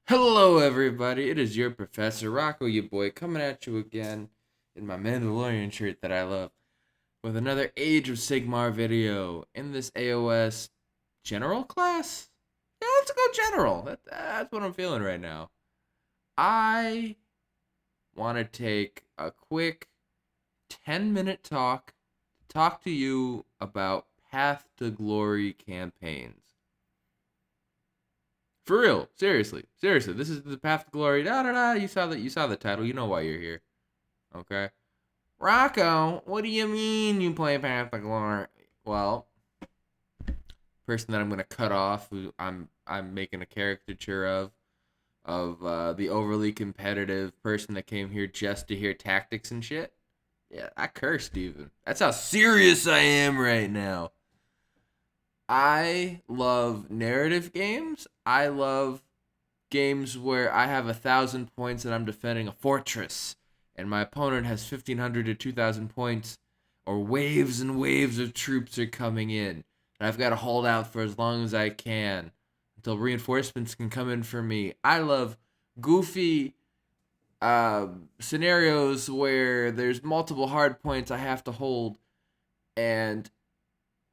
Hello, everybody. It is your Professor Rocco, you boy, coming at you again in my Mandalorian shirt that I love with another Age of Sigmar video in this AoS general class. Yeah, let's go general. That's what I'm feeling right now. I want to take a quick 10-minute talk to you about Path to Glory campaigns. For real, seriously. This is the Path to Glory. Da da da. You saw the title. You know why you're here. Okay. Rocco, what do you mean you play Path to Glory? Well, person that I'm gonna cut off, who I'm making a caricature of the overly competitive person that came here just to hear tactics and shit. Yeah, I cursed even. That's how serious I am right now. I love narrative games. I love games where I have 1,000 points and I'm defending a fortress, and my opponent has 1,500 to 2,000 points, or waves and waves of troops are coming in, and I've got to hold out for as long as I can until reinforcements can come in for me. I love goofy scenarios where there's multiple hard points I have to hold, and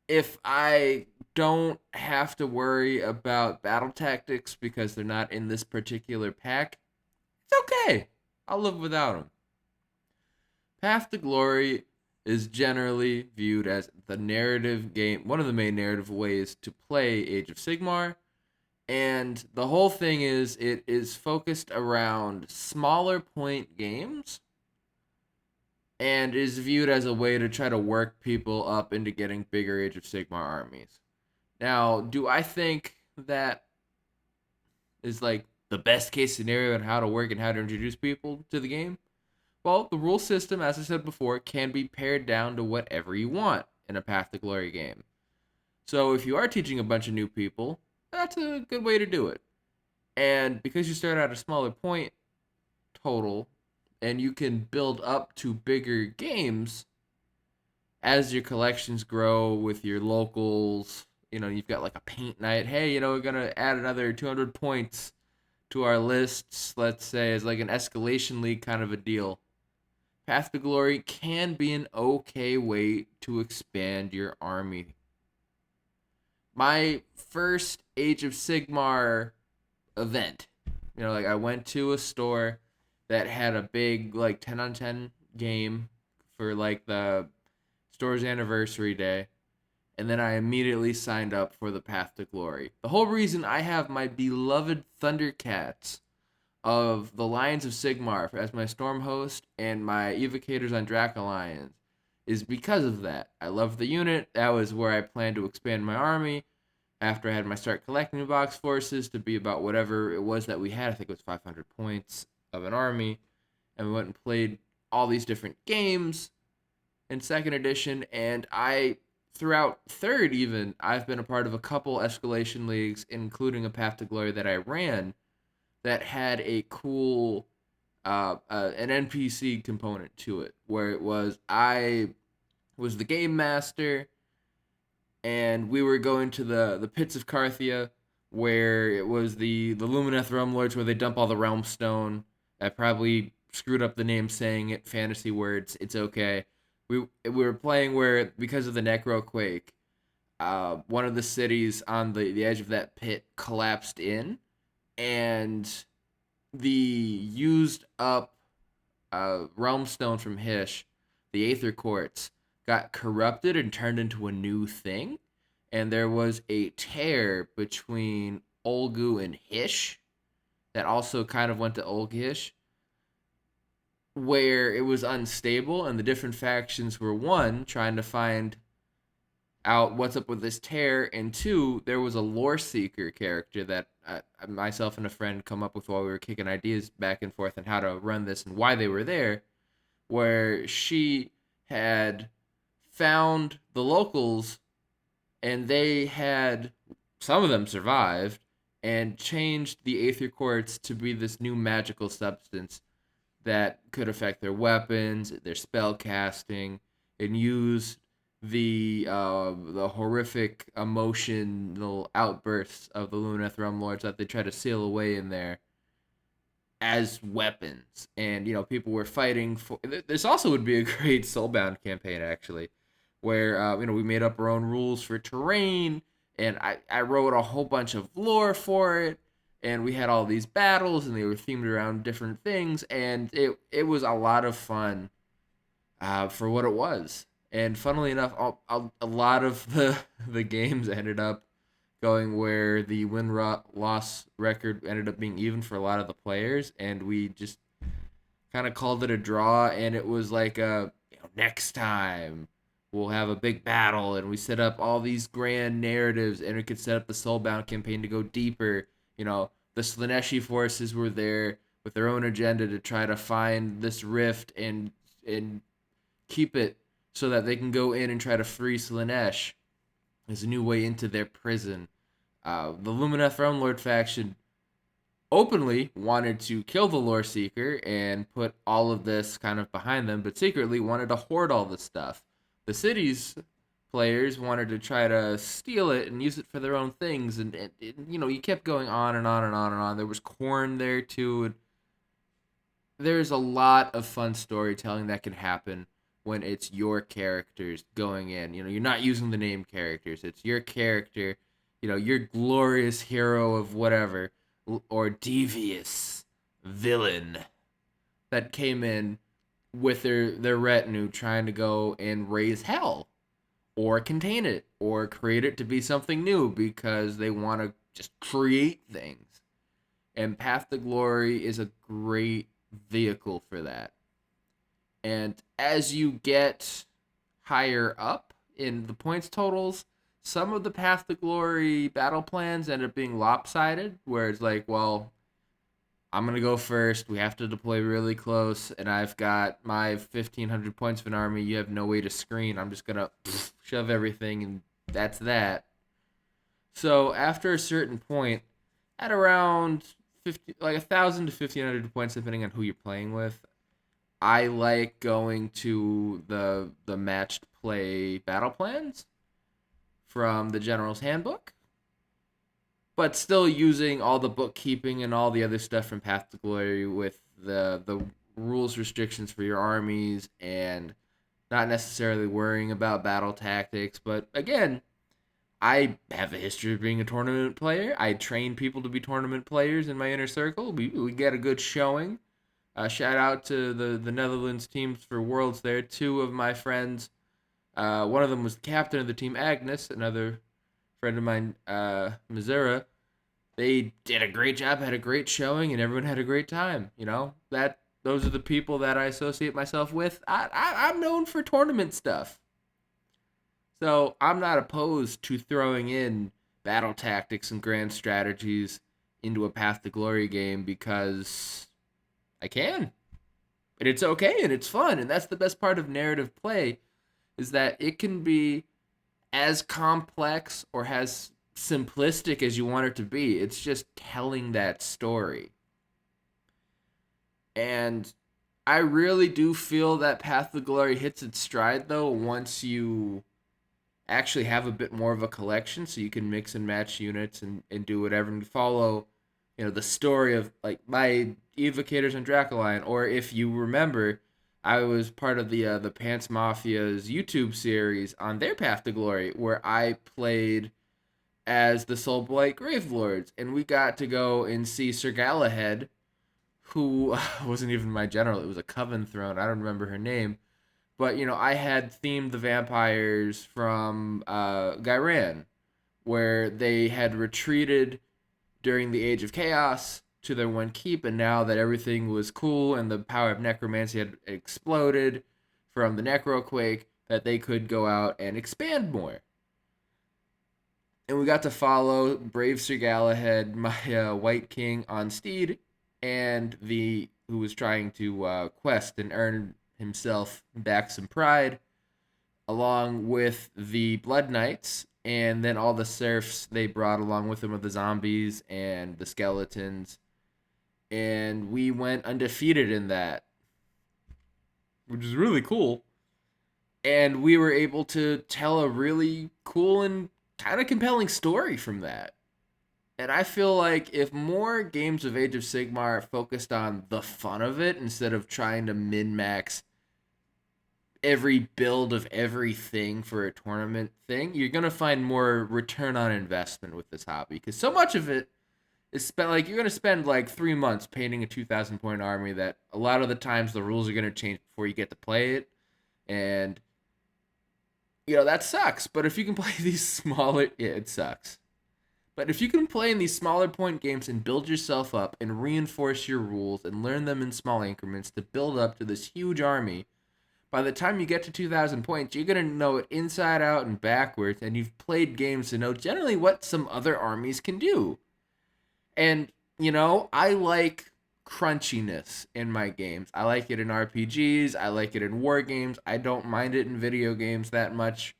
if I don't have to worry about battle tactics because they're not in this particular pack, it's okay. I'll live without them. Path to Glory is generally viewed as the narrative game, one of the main narrative ways to play Age of Sigmar. And the whole thing is it is focused around smaller point games and is viewed as a way to try to work people up into getting bigger Age of Sigmar armies. Now, do I think that is like the best case scenario on how to work and how to introduce people to the game? Well, the rule system, as I said before, can be pared down to whatever you want in a Path to Glory game. So if you are teaching a bunch of new people, that's a good way to do it. And because you start at a smaller point total and you can build up to bigger games as your collections grow with your locals, you've got like a paint night. Hey, we're going to add another 200 points to our lists, let's say, as like an escalation league kind of a deal. Path to Glory can be an okay way to expand your army. My first Age of Sigmar event, like I went to a store that had a big like 10 on 10 game for like the store's anniversary day, and then I immediately signed up for the Path to Glory. The whole reason I have my beloved Thundercats of the Lions of Sigmar as my Storm host and my Evocators on Drac Alliance is because of that. I love the unit. That was where I planned to expand my army after I had my start collecting box forces to be about whatever it was that we had. I think it was 500 points of an army. And we went and played all these different games in second edition. And throughout third even, I've been a part of a couple escalation leagues, including a Path to Glory that I ran that had a cool an NPC component to it, where it was I was the game master, and we were going to the pits of Carthia, where it was the Lumineth Realm Lords, where they dump all the Realm Stone. I probably screwed up the name saying it, fantasy words. It's okay. We were playing where, because of the Necro Quake, one of the cities on the edge of that pit collapsed in, and the used up realm stone from Hish, the Aether Quartz, got corrupted and turned into a new thing. And there was a tear between Olgu and Hish that also kind of went to Olgish, where it was unstable, and the different factions were, one, trying to find out what's up with this tear, and two, there was a lore seeker character that myself and a friend come up with while we were kicking ideas back and forth on how to run this and why they were there, where she had found the locals, and they had, some of them survived, and changed the Aether Quartz to be this new magical substance that could affect their weapons, their spell casting, and use the horrific emotional outbursts of the Lumineth Realm Lords that they try to seal away in there. as weapons, and people were fighting for. This also would be a great Soulbound campaign, actually, where we made up our own rules for terrain, and I wrote a whole bunch of lore for it, and we had all these battles, and they were themed around different things, and it was a lot of fun for what it was. And funnily enough, a lot of the games ended up going where the loss record ended up being even for a lot of the players, and we just kind of called it a draw. And it was like next time we'll have a big battle, and we set up all these grand narratives, and we could set up the Soulbound campaign to go deeper. The Slaneshi forces were there with their own agenda to try to find this rift and keep it so that they can go in and try to free Slanesh as a new way into their prison. The Lumineth Throne Lord faction openly wanted to kill the Lore Seeker and put all of this kind of behind them, but secretly wanted to hoard all the stuff. The city's players wanted to try to steal it and use it for their own things, and you kept going on and on and on and on. There was corn there too. And there's a lot of fun storytelling that can happen when it's your characters going in. You're not using the name characters. It's your character, your glorious hero of whatever, or devious villain that came in with their retinue trying to go and raise hell or contain it or create it to be something new because they want to just create things. And Path to Glory is a great vehicle for that. And as you get higher up in the points totals, some of the Path to Glory battle plans end up being lopsided, where it's like, well, I'm going to go first. We have to deploy really close, and I've got my 1,500 points of an army. You have no way to screen. I'm just going to shove everything, and that's that. So after a certain point, at around 1,000 to 1,500 points, depending on who you're playing with, I like going to the matched play battle plans from the General's Handbook, but still using all the bookkeeping and all the other stuff from Path to Glory with the rules restrictions for your armies and not necessarily worrying about battle tactics. But again, I have a history of being a tournament player. I train people to be tournament players in my inner circle. We get a good showing. Shout out to the Netherlands teams for Worlds there. Two of my friends, one of them was the captain of the team, Agnes, another friend of mine, Missouri. They did a great job, had a great showing, and everyone had a great time. Those are the people that I associate myself with. I'm known for tournament stuff. So I'm not opposed to throwing in battle tactics and grand strategies into a Path to Glory game because I can. And it's okay and it's fun. And that's the best part of narrative play is that it can be as complex or as simplistic as you want it to be. It's just telling that story. And I really do feel that Path to Glory hits its stride though once you actually have a bit more of a collection so you can mix and match units and do whatever and follow the story of like my evocators and Dracoline. Or if you remember, I was part of the Pants Mafia's YouTube series on their Path to Glory where I played as the Soulblight Gravelords, and we got to go and see Sir Galahad, who wasn't even my general. It was a Coven throne. I don't remember her name. But, I had themed the vampires from Ghyran, where they had retreated during the Age of Chaos to their one keep, and now that everything was cool and the power of necromancy had exploded from the Necroquake, that they could go out and expand more. And we got to follow brave Sir Galahad, my White King on Steed, and who was trying to quest and earn himself back some pride, along with the Blood Knights, and then all the serfs they brought along with them of the zombies and the skeletons. And we went undefeated in that, which is really cool. And we were able to tell a really cool and kind of compelling story from that. And I feel like if more games of Age of Sigmar focused on the fun of it instead of trying to min max every build of everything for a tournament thing, you're gonna find more return on investment with this hobby. Because so much of it is spent like you're gonna spend like 3 months painting a 2,000 point army that a lot of the times the rules are gonna change before you get to play it, and that sucks. But if you can play these smaller, yeah, it sucks. But if you can play in these smaller point games and build yourself up and reinforce your rules and learn them in small increments to build up to this huge army, by the time you get to 2,000 points, you're going to know it inside out and backwards, and you've played games to know generally what some other armies can do. And, I like crunchiness in my games. I like it in RPGs, I like it in war games. I don't mind it in video games that much.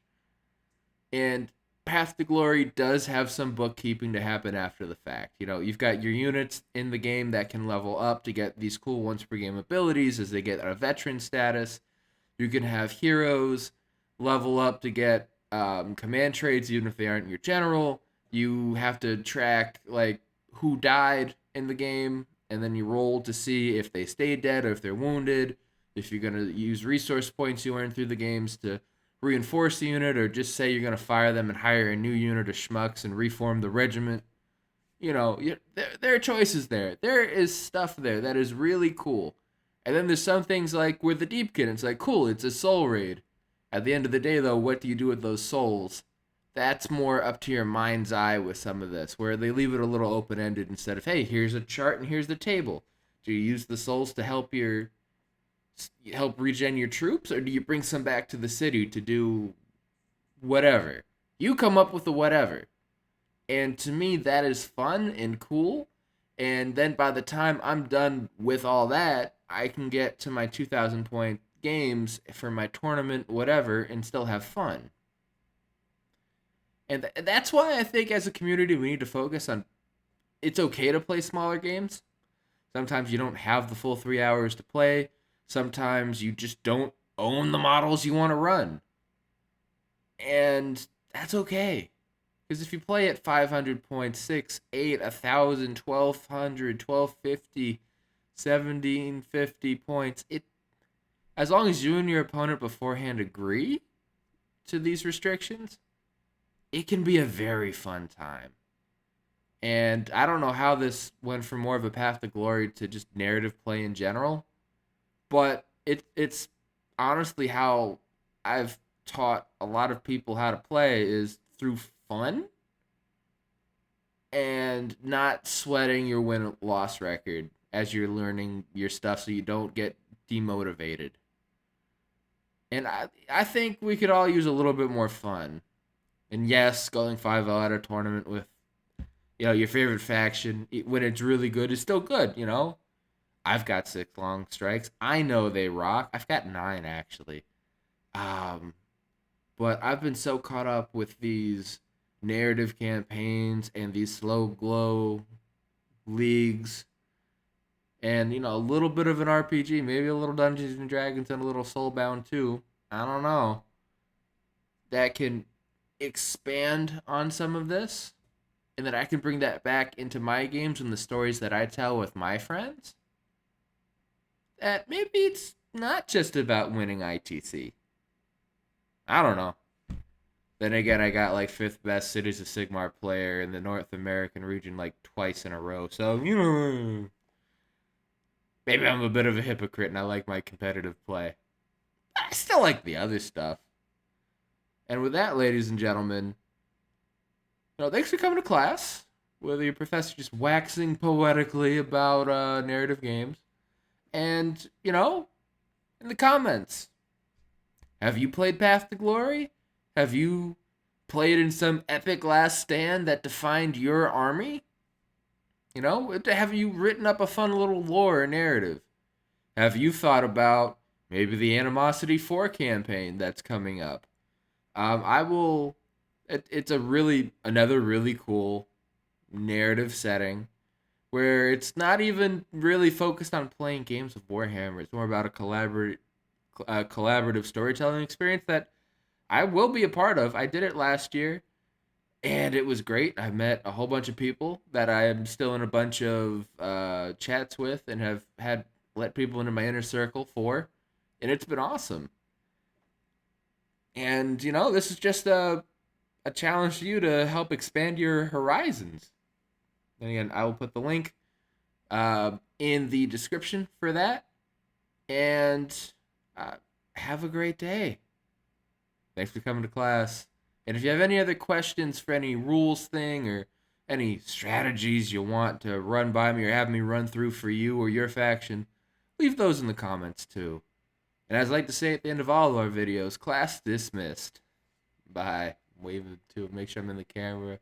And Path to Glory does have some bookkeeping to happen after the fact. You've got your units in the game that can level up to get these cool once per game abilities as they get a veteran status. You can have heroes level up to get command trades even if they aren't your general. You have to track like who died in the game, and then you roll to see if they stay dead or if they're wounded. If you're gonna use resource points you earn through the games to reinforce the unit, or just say you're gonna fire them and hire a new unit of schmucks and reform the regiment. There are choices there. There is stuff there that is really cool. And then there's some things like with the Deepkin, it's like, cool, it's a soul raid. At the end of the day, though, what do you do with those souls? That's more up to your mind's eye with some of this, where they leave it a little open ended instead of, hey, here's a chart and here's the table. Do you use the souls to help regen your troops, or do you bring some back to the city to do whatever? You come up with the whatever. And to me, that is fun and cool. And then by the time I'm done with all that, I can get to my 2,000 point games for my tournament, whatever, and still have fun. And that's why I think as a community, we need to focus on it's okay to play smaller games. Sometimes you don't have the full 3 hours to play. Sometimes you just don't own the models you want to run. And that's okay. Because if you play at 500 points, 6, 8, 1,000, 1,200, 1,250, 1,750 points, as long as you and your opponent beforehand agree to these restrictions, it can be a very fun time. And I don't know how this went from more of a Path to Glory to just narrative play in general, but it's honestly how I've taught a lot of people how to play is through fun and not sweating your win-loss record as you're learning your stuff so you don't get demotivated. And I think we could all use a little bit more fun. And yes, going 5-0 at a tournament with your favorite faction when it's really good is still good. I've got 6 long strikes. I know they rock. I've got 9 actually. But I've been so caught up with these narrative campaigns and these slow glow leagues and a little bit of an RPG, maybe a little Dungeons and Dragons and a little Soulbound too. I don't know. That can expand on some of this and that I can bring that back into my games and the stories that I tell with my friends. That maybe it's not just about winning ITC. I don't know. Then again, I got like 5th best Cities of Sigmar player in the North American region like twice in a row. So, maybe I'm a bit of a hypocrite and I like my competitive play. I still like the other stuff. And with that, ladies and gentlemen, thanks for coming to class. Whether your professor just waxing poetically about narrative games. And, in the comments, have you played Path to Glory? Have you played in some epic last stand that defined your army? Have you written up a fun little lore or narrative? Have you thought about maybe the Animosity 4 campaign that's coming up? I will. It's another really cool narrative setting where it's not even really focused on playing games of Warhammer. It's more about a collaborative storytelling experience that I will be a part of. I did it last year, And it was great. I met a whole bunch of people that I am still in a bunch of chats with and have had let people into my inner circle for, and it's been awesome. And this is just a challenge to you to help expand your horizons. And again, I will put the link in the description for that. And uh, have a great day. Thanks for coming to class. And if you have any other questions for any rules thing or any strategies you want to run by me or have me run through for you or your faction, leave those in the comments too. And as I like to say at the end of all of our videos, class dismissed. Bye. Wave to make sure I'm in the camera.